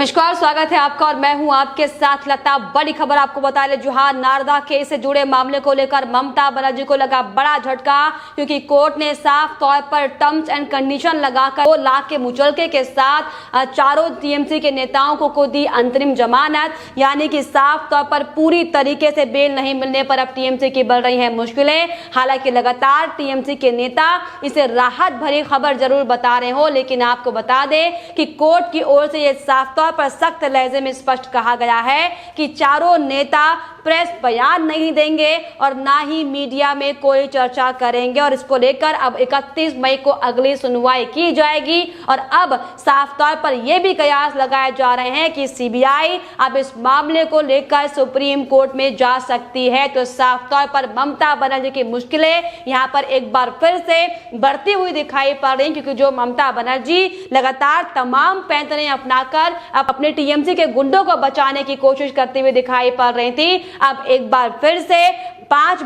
नमस्कार, स्वागत है आपका और मैं हूं आपके साथ लता। बड़ी खबर आपको बता ले, जुहार नारदा केस से जुड़े मामले को लेकर ममता बनर्जी को लगा बड़ा झटका, क्योंकि कोर्ट ने साफ तौर पर टर्म्स एंड कंडीशन लगाकर 2 लाख के मुचलके के साथ चारों टीएमसी के नेताओं को दी अंतरिम जमानत। यानी कि साफ तौर पर पूरी तरीके से बेल नहीं मिलने पर अब टीएमसी की बढ़ रही है मुश्किलें। हालांकि लगातार टीएमसी के नेता इसे राहत भरी खबर जरूर बता रहे हो, लेकिन आपको बता दें कि कोर्ट की ओर से यह साफ तौर पर सख्त लहजे में स्पष्ट कहा गया है कि चारों नेता प्रेस बयान नहीं देंगे और ना ही मीडिया में कोई चर्चा करेंगे। और इसको लेकर अब 31 मई को अगली सुनवाई की जाएगी। और अब साफ तौर पर यह भी कयास लगाए जा रहे हैं कि सीबीआई अब इस मामले को लेकर सुप्रीम कोर्ट में जा सकती है। तो साफ तौर पर ममता बनर्जी की मुश्किलें यहां पर एक बार फिर से बढ़ती हुई दिखाई पड़ रही, क्योंकि जो ममता बनर्जी लगातार तमाम पैंतरे अपनाकर अब अपने टीएमसी के गुंडों को बचाने की कोशिश करते हुए दिखाई पड़ रही थी, अब एक बार फिर से 5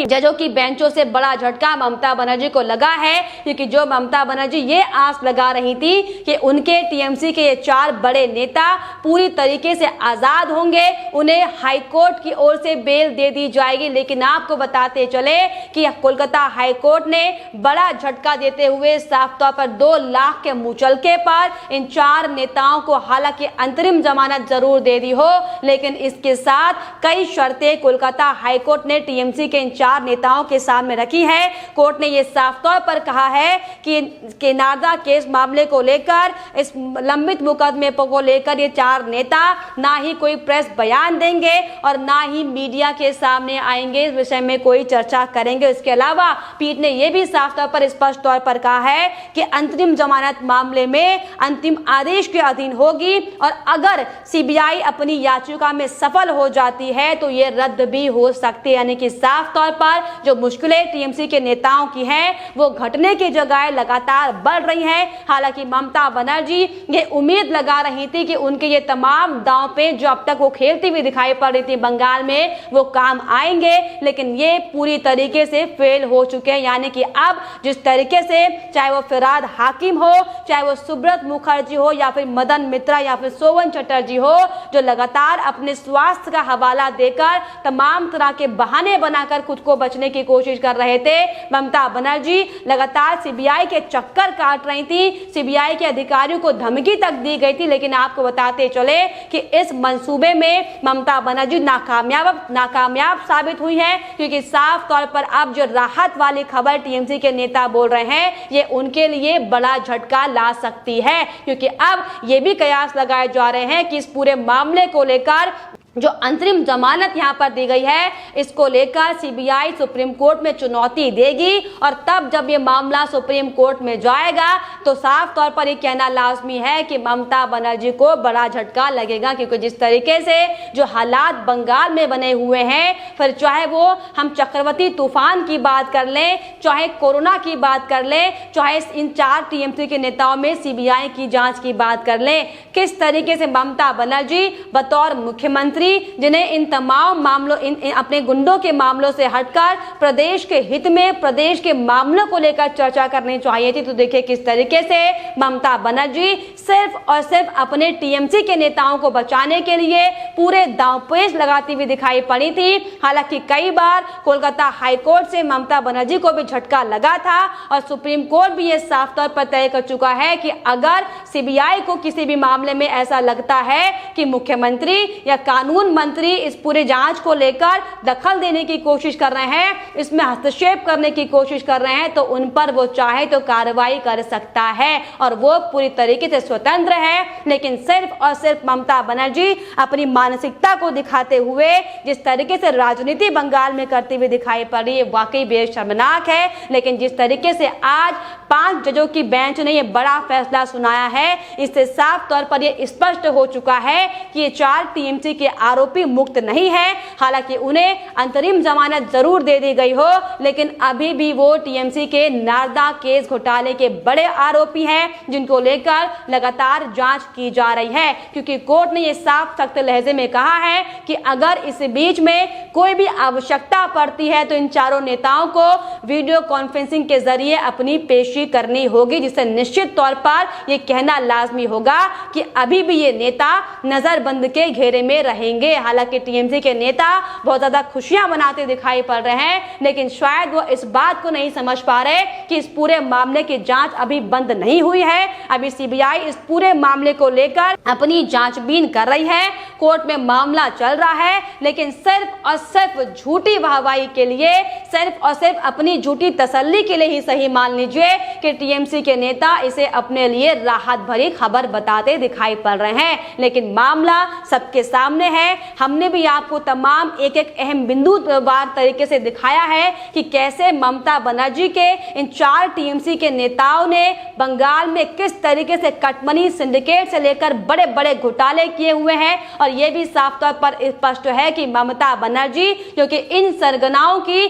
जजों की बेंचों से बड़ा झटका ममता बनर्जी को लगा है। क्योंकि जो ममता बनर्जी ये आस लगा रही थी कि उनके टीएमसी के ये 4 बड़े नेता पूरी तरीके से आजाद होंगे, उन्हें हाईकोर्ट की ओर से बेल दे दी जाएगी। लेकिन आपको बताते चले कि कोलकाता हाईकोर्ट ने बड़ा झटका देते हुए साफ तौर पर 2 लाख के मुचलके पर इन 4 नेताओं को हालांकि अंतरिम जमानत जरूर दे दी हो, लेकिन इसके साथ कई शर्तें कोलकाता हाईकोर्ट ने टीएमसी के इन 4 नेताओं के सामने रखी है। कोर्ट ने यह साफ तौर पर कहा है कि नारदा केस मामले को लेकर, इस लंबित मुकदमे को लेकर ये 4 नेता ना ही कोई प्रेस बयान देंगे और ना ही मीडिया के सामने आएंगे, इस विषय में कोई चर्चा करेंगे। इसके अलावा पीठ ने यह भी साफ तौर पर स्पष्ट तौर पर कहा है कि अंतरिम जमानत मामले में अंतिम आदेश के अधीन होगी और अगर सीबीआई अपनी याचिका में सफल हो जाती है तो ये रद्द भी हो सकती है। यानी कि साफ तौर पर जो मुश्किलें टीएमसी के नेताओं की हैं वो घटने की जगह लगातार बढ़ रही हैं। हालांकि ममता बनर्जी ये उम्मीद लगा रही थी कि उनके ये तमाम दांव पे जो अब तक वो खेलती हुई दिखाई पड़ रही थी बंगाल में, वो काम आएंगे, लेकिन ये पूरी तरीके से फेल हो चुके हैं। यानी कि अब जिस तरीके से चाहे वो फिराद हाकिम हो, चाहे वो सुब्रत मुखर्जी हो, या फिर मदन मित्रा या फिर सोवन चटर्जी हो, जो लगातार अपने स्वास्थ्य का हवाला देकर तमाम तरह के बहाने बनाकर खुद को बचने की कोशिश कर रहे थे, ममता बनर्जी लगातार सीबीआई के चक्कर काट रही थी। सीबीआई के अधिकारियों को धमकी तक दी गई थी। लेकिन आपको बताते चले कि इस मंसूबे में ममता बनर्जी नाकामयाब साबित हुई है, क्योंकि साफ तौर पर अब जो राहत वाली खबर टीएमसी के नेता बोल रहे हैं ये उनके लिए बड़ा झटका ला सकती है। क्योंकि अब ये भी कयास लगाए जा रहे हैं कि इस पूरे मामले को लेकर जो अंतरिम जमानत यहां पर दी गई है, इसको लेकर सीबीआई सुप्रीम कोर्ट में चुनौती देगी और तब जब ये मामला सुप्रीम कोर्ट में जाएगा तो साफ तौर पर ये कहना लाजमी है कि ममता बनर्जी को बड़ा झटका लगेगा। क्योंकि जिस तरीके से जो हालात बंगाल में बने हुए हैं, फिर चाहे वो हम चक्रवाती तूफान की बात कर लें, चाहे कोरोना की बात कर लें, चाहे इन 4 टीएमसी के नेताओं में सीबीआई की जांच की बात कर लें, किस तरीके से ममता बनर्जी बतौर मुख्यमंत्री, जिन्हें इन तमाम मामलों इन अपने गुंडों के मामलों से हटकर प्रदेश के हित में, प्रदेश के मामलों को लेकर चर्चा करनी चाहिए थी, तो देखिए किस तरीके से ममता बनर्जी सिर्फ और सिर्फ अपने टीएमसी के नेताओं को बचाने के लिए पूरे दांवपेच लगाती हुई दिखाई पड़ी थी। हालांकि कई बार कोलकाता हाईकोर्ट से ममता बनर्जी को भी झटका लगा था और सुप्रीम कोर्ट भी ये साफ तौर पर तय कर चुका है कि अगर सीबीआई को किसी भी मामले में ऐसा लगता है कि मुख्यमंत्री या कानून मंत्री इस पूरे जांच को लेकर दखल देने की कोशिश कर रहे हैं, इसमें हस्तक्षेप करने की कोशिश कर रहे हैं, तो उन पर वो चाहे तो कार्रवाई कर सकता है और वो पूरी तरीके से स्वतंत्र है। लेकिन सिर्फ और सिर्फ ममता बनर्जी अपनी मानसिकता को दिखाते हुए जिस तरीके से राजनीति बंगाल में करती हुई दिखाई पड़ रही है, वाकई बेहद शर्मनाक है। लेकिन जिस तरीके से आज 5 जजों की बेंच ने यह बड़ा फैसला सुनाया है, इससे साफ तौर पर यह स्पष्ट हो चुका है कि ये 4 टीएमसी के आरोपी मुक्त नहीं है। हालांकि उन्हें अंतरिम जमानत जरूर दे दी गई हो, लेकिन अभी भी वो टीएमसी के नारदा केस घोटाले के बड़े आरोपी हैं, जिनको लेकर लगातार जांच की जा रही है। क्योंकि कोर्ट ने यह साफ सख्त लहजे में कहा है कि अगर इस बीच में कोई भी आवश्यकता पड़ती है तो इन चारों नेताओं को वीडियो कॉन्फ्रेंसिंग के जरिए अपनी पेशी खोजी करनी होगी, जिससे निश्चित तौर पर यह कहना लाजमी होगा कि अभी भी ये नेता नजरबंद के घेरे में रहेंगे। हालांकि टीएमसी के नेता बहुत ज्यादा खुशियां मनाते दिखाई पड़ रहे हैं, लेकिन शायद वो इस बात को नहीं समझ पा रहे कि इस पूरे मामले की जांच अभी बंद नहीं हुई है। अभी सीबीआई इस पूरे मामले को लेकर अपनी जांचबीन कर रही है, कोर्ट में मामला चल रहा है, लेकिन सिर्फ और सिर्फ झूठी वाहवाही के लिए, सिर्फ और सिर्फ अपनी झूठी तसल्ली के लिए ही सही मान लीजिए कि टीएमसी के नेता इसे अपने लिए राहत भरी खबर बताते दिखाई पड़ रहे हैं। लेकिन मामला सबके सामने है। हमने भी आपको तमाम एक एक अहम बिंदुवार तरीके से दिखाया है कि कैसे ममता बनर्जी के इन 4 टीएमसी के नेताओं ने बंगाल में किस तरीके से कटमनी सिंडिकेट से लेकर बड़े बड़े घोटाले किए हुए हैं। और यह भी साफ तौर पर स्पष्ट है कि ममता बनर्जी जो कि इन सरगनाओं की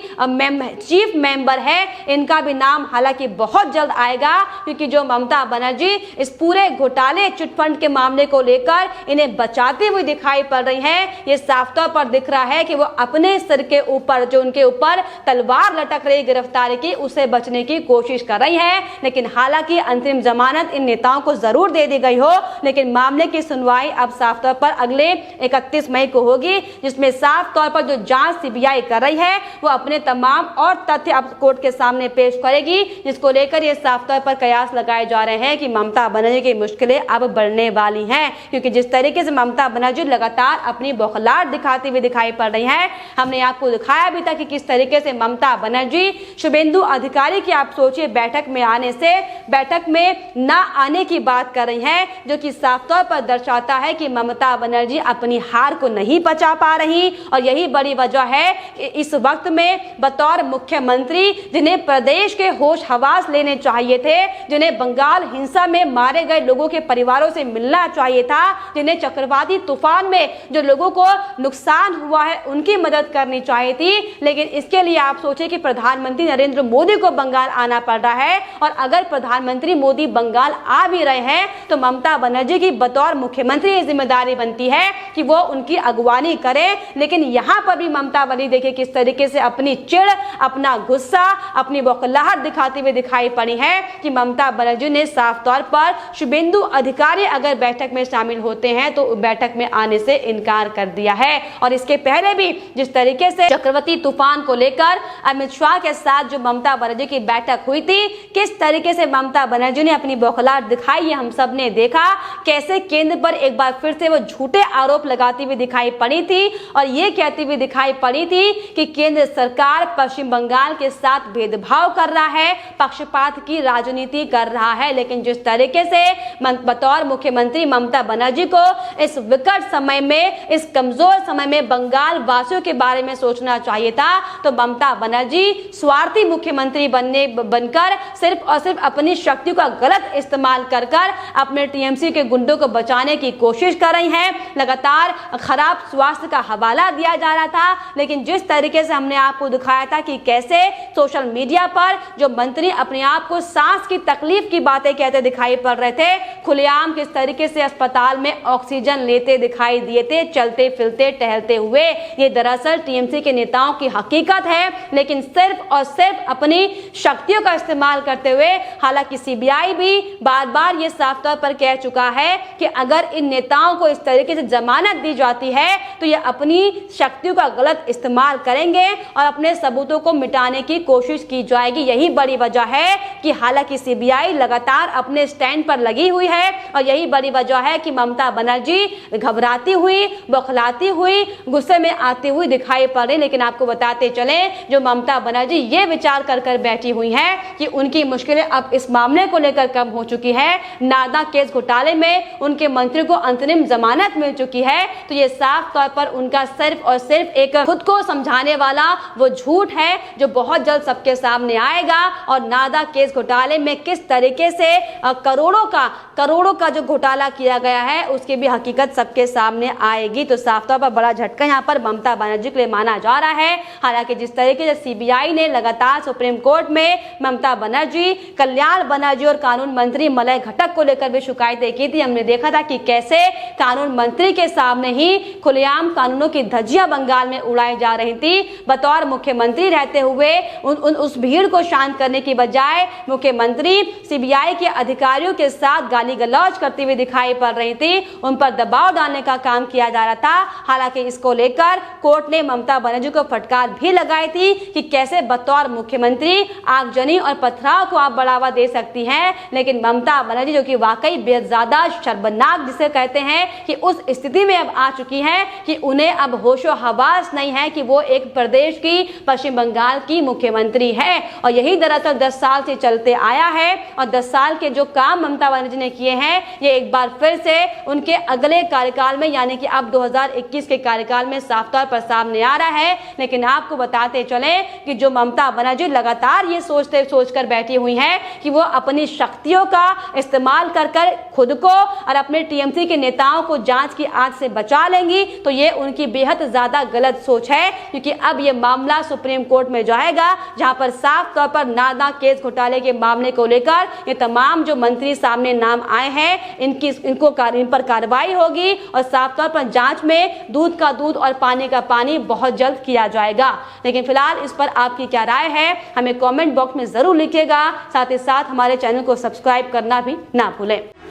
चीफ मेंबर है, इनका भी नाम हालांकि बहुत जल्द आएगा, क्योंकि जो ममता बनर्जी इस पूरे घोटाले चिटफंड के मामले को लेकर इन्हें बचाती हुई दिखाई पड़ रही हैं, ये साफ तौर पर दिख रहा है कि वो अपने सिर के ऊपर जो उनके ऊपर तलवार लटक रही गिरफ्तारी की, उससे बचने की कोशिश कर रही है। लेकिन हालांकि अंतरिम जमानत इन नेताओं को जरूर दे दी गई हो, लेकिन मामले की सुनवाई अब साफ तौर पर अगले 31 मई को होगी, जिसमें साफ तौर पर जो जांच सीबीआई कर रही है वो अपने तमाम और तथ्य अब कोर्ट के सामने पेश करेगी, जिसको लेकर ये साफ तौर पर कयास लगाए जा रहे हैं कि ममता बनर्जी की मुश्किलें अब बढ़ने वाली हैं। क्योंकि जिस तरीके से ममता बनर्जी लगातार अपनी बौखलाहट दिखाती हुई दिखाई पड़ रही है, हमने आपको दिखाया भी था कि किस तरीके से ममता बनर्जी शुभेंदु अधिकारी की, आप सोचिए, बैठक में आने से बैठक में ना आने की बात कर रही हैं, जो कि साफ तौर पर दर्शाता है कि ममता बनर्जी अपनी हार को नहीं पचा पा रही। और यही बड़ी वजह है कि इस वक्त में बतौर मुख्यमंत्री, जिन्हें प्रदेश के होश हवास लेने चाहिए थे, जिन्हें बंगाल हिंसा में मारे गए लोगों के परिवारों से मिलना चाहिए था, जिन्हें चक्रवाती तूफान में जो लोगों को नुकसान हुआ है उनकी मदद करनी चाहिए थी, लेकिन इसके लिए आप सोचिए कि प्रधानमंत्री नरेंद्र मोदी को बंगाल आना पड़ रहा है। और अगर प्रधानमंत्री मोदी बंगाल आ भी रहे हैं तो ममता बनर्जी की बतौर मुख्यमंत्री ये जिम्मेदारी बनती है कि वो उनकी अगवानी करे। लेकिन यहाँ पर भी ममता बनर्जी देखिए किस तरीके से अपनी चिढ़, अपना गुस्सा, अपनी बौखलाहट दिखाती हुई दिखाई पड़ी है कि ममता बनर्जी ने साफ तौर पर शुभेंदु अधिकारी अगर बैठक में शामिल होते हैं तो बैठक में आने से इनकार कर दिया है। और इसके पहले भी जिस तरीके से चक्रवाती तूफान को लेकर अमित शाह के साथ जो ममता बनर्जी की बैठक हुई थी, किस तरीके से ममता बनर्जी ने अपनी बौखलाहट दिखाई, हम सब ने देखा कैसे केंद्र पर एक बार फिर से वो झूठे आरोप लगाती हुई दिखाई पड़ी थी और ये कहती हुई दिखाई पड़ी थी कि केंद्र सरकार पश्चिम बंगाल के साथ भेदभाव कर रहा है, पक्षपात की राजनीति कर रहा है। लेकिन जिस तरीके से बतौर मुख्यमंत्री ममता बनर्जी को इस विकट समय में, इस कमजोर समय में बंगाल वासियों के बारे में सोचना चाहिए था, तो ममता बनर्जी स्वार्थी मुख्यमंत्री बनकर सिर्फ और सिर्फ अपनी शक्ति का गलत इस्तेमाल कर अपने टीएमसी के गुंडों को बचाने की कोशिश कर रही हैं। लगातार खराब स्वास्थ्य का हवाला दिया जा रहा था, लेकिन जिस तरीके से हमने आपको दिखाया था कि कैसे सोशल मीडिया पर जो मंत्री अपने आप को सांस की तकलीफ की बातें कहते दिखाई पड़ रहे थे, खुलेआम किस तरीके से अस्पताल में ऑक्सीजन लेते दिखाई दिए थे, चलते फिरते टहलते हुए। ये दरअसल टीएमसी के नेताओं की हकीकत है, लेकिन सिर्फ और सिर्फ अपनी शक्तियों का इस्तेमाल करते हुए। हालांकि सीबीआई भी बार बार ये साफ तौर पर कह चुका है कि अगर इन नेताओं को इस तरीके से जमानत दी जाती है तो ये अपनी शक्तियों का गलत इस्तेमाल करेंगे और अपने सबूतों को मिटाने की कोशिश की जाएगी। यही बड़ी वजह है कि हालांकि सीबीआई लगातार अपने स्टैंड पर लगी हुई है और यही बड़ी वजह है कि ममता बनर्जी घबराती हुई, बौखलाती हुई, गुस्से में आती हुई दिखाई पड़ रही। लेकिन आपको बताते चले, जो ममता बनर्जी ये विचार कर बैठी हुई है कि उनकी मुश्किलें अब इस मामले को लेकर कम हो चुकी है, नारदा केस घोटाले में उनके मंत्री को अंतरिम जमानत मिल चुकी है, तो ये साफ तौर पर उनका सिर्फ और सिर्फ एक खुद को समझाने वाला वो झूठ है जो बहुत जल्द सबके सामने आएगा। और नारदा केस घोटाले में किस तरीके से करोड़ों का जो घोटाला किया गया है उसकी भी हकीकत सबके सामने आएगी। तो साफ तौर पर बड़ा झटका यहाँ पर ममता बनर्जी के लिए माना जा रहा है। हालांकि जिस तरीके से सीबीआई ने लगातार सुप्रीम कोर्ट में ममता बनर्जी, कल्याण बनर्जी और कानून मंत्री मलय घटक को लेकर भी शिकायतें की थी, हमने देखा था कि कैसे कानून मंत्री के सामने ही खुलेआम कानूनों की धज्जियां बंगाल में उड़ाई जा रही थी। बतौर मुख्यमंत्री रहते हुए उस भीड़ को शांत करने की बजाय है मुख्यमंत्री सीबीआई के अधिकारियों के साथ गाली गलौज करती हुई दिखाई पड़ रही थी, उन पर दबाव डालने का काम किया जा रहा था। हालांकि इसको लेकर कोर्ट ने ममता बनर्जी को फटकार भी लगाई थी कि कैसे बतौर मुख्यमंत्री आगजनी और पथराव को आप बढ़ावा दे सकती हैं। लेकिन ममता बनर्जी जो कि वाकई बेहद ज्यादा शर्मनाक जिसे कहते हैं कि उस स्थिति में अब आ चुकी हैं कि उन्हें अब होशो हवास नहीं है कि वो एक प्रदेश की पश्चिम बंगाल की मुख्यमंत्री है। और यही दरअसल 10 साल से चलते आया है और 10 साल के जो काम ममता बनर्जी ने किए हैं ये एक बार फिर से उनके अगले कार्यकाल में यानी कि अब 2021 के कार्यकाल में साफ तौर पर सामने आ रहा है। लेकिन आपको बताते चले कि जो ममता बनर्जी लगातार ये सोचकर बैठी हुई हैं कि वो अपनी शक्तियों का इस्तेमाल कर खुद को और अपने टीएमसी के नेताओं को जांच की आंच से बचा लेंगी, तो ये उनकी बेहद ज्यादा गलत सोच है। क्योंकि अब ये मामला सुप्रीम कोर्ट में जाएगा जहां पर साफ तौर पर नारदा केस घोटाले के मामले को लेकर ये तमाम जो मंत्री सामने नाम आए हैं इन पर कार्रवाई होगी और साफ तौर पर जांच में दूध का दूध और पानी का पानी बहुत जल्द किया जाएगा। लेकिन फिलहाल इस पर आपकी क्या राय है हमें कमेंट बॉक्स में जरूर लिखिएगा। साथ ही साथ हमारे चैनल को सब्सक्राइब करना भी ना भूलें।